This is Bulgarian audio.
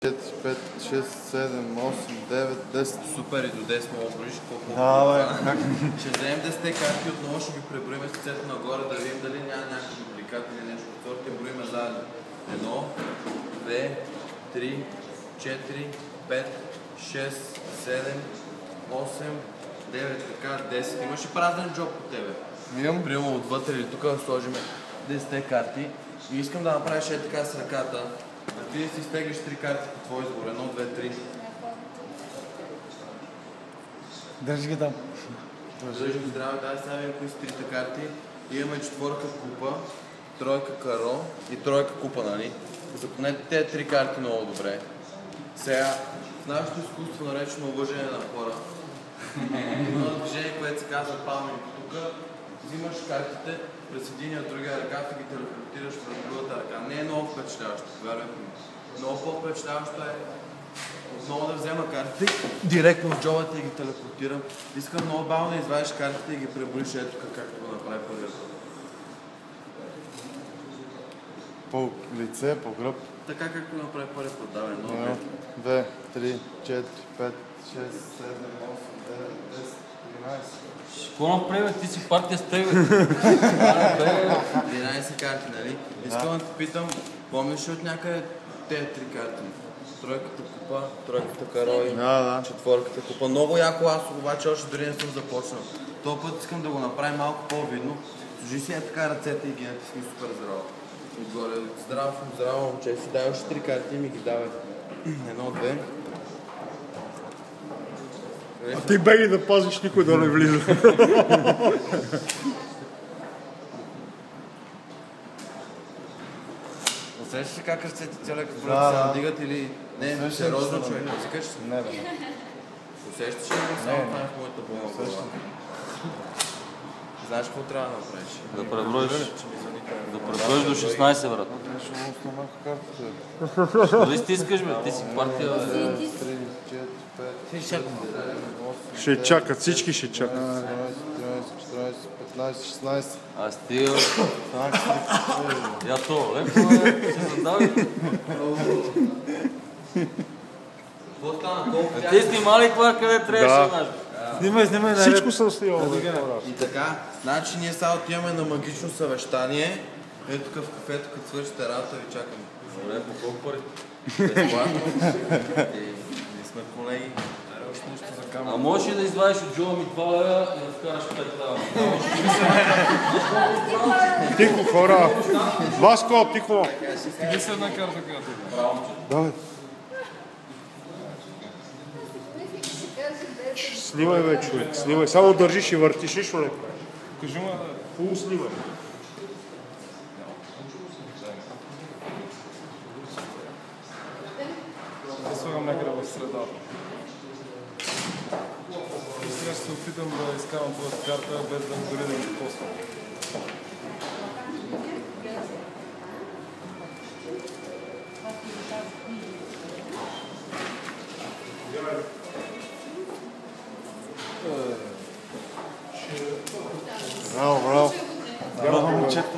4, 5, 6, 7, 8, 9, 10. Супер, и до 10 мога да броиш колко. Да, бе. Ще вземем 10 карти, отново ще ги преброим с лицето нагоре, да видим дали няма някакъв дубликат или нещо от сорта. Броим заедно. 1, 2, 3, 4, 5, 6, 7, 8, 9, така, 10. Имаш и празен джоб по тебе. Имам. Примерно отвътре или тук да сложим 10 карти. И искам да направиш така с ръката. Ти да си стеглиш 3 карти по твой избор. 1, 2, 3. Държи ги там. Държи ги здраве, дай сега видим кои са трите карти. Имаме четворка купа, тройка каро и тройка купа, нали? Запомнете тези 3 карти много добре. Сега, в нашето изкуство, наречено уважение на хора, има движение, което се казва палминг. Тук взимаш картите през един от другия ръкав и ги телепортираш в другата ръка. Не е много впечатляващо, повярвайте ми. Много по-впечатляващо е отново да взема картите, директно в джоба и ги телепортирам. Искам много бавно да извадиш картите и ги преброиш ето тук, както го направи първия път. По лице, по гръб. Така както го направи първия път, давай, много 1, 2, 3, 4, 5, 6, 7, 8, 9, 10, 11. Какво направи, ти си партия с тебе? 11 карти, нали? Искам да те питам, помниш ли от някъде тези 3 карти? Тройката купа, тройката каро и четворката купа. Много яко аз обаче още дори не съм започнал. Този път искам да го направим малко по-видно. Служи си така ръцете и ги натисни супер здраво. Отгоре, здраво момче, си дай още 3 карти и ми ги давай. 1, 2. А ти беги да пазиш никой да не влиза. Усещаш ли как ръцете целия като брат се надигат или... Не, сериозно човек, усикаш се? Не, бе. Усещаш ли само това в моята болна глава? Знаеш какво трябва да направиш? Да преброиш. Да преброиш до 16, брат. Нещо много сламаха картите. Дали стискаш, бе? Ти си партия, бе. 3, 4, 5, 6, 7, 8, Ще чакат, всички ще чакат. 12, 13, 14, 15, 16. А стига. Я то, леко, се задави. Какво стана? Колко тя? Ти снима ли това, къде трябваше да знаеш? Снимай, всичко съм снимал. И така, значи ние сега отиваме на магично съвещание. Ето тук в кафето, като свършите работа ви чакаме. Добре, по колко пари? Безплатно. И ние сме колеги. А можеш ли да извадиш от джоба ми 2 лева и да вкараш 5 лева? Тихо, хора. Васко, тихо. Стига се една карта, която. Давай. Снимай, бе, човек. Снимай. Само държиш и въртиш, нищо не правиш. Кажи му, хубаво снимай. Да слагам някъде в средата. И сега ще се опитам да изкарам твоята карта, без да дори да ми посвам. Браво, браво. Браво, момчета.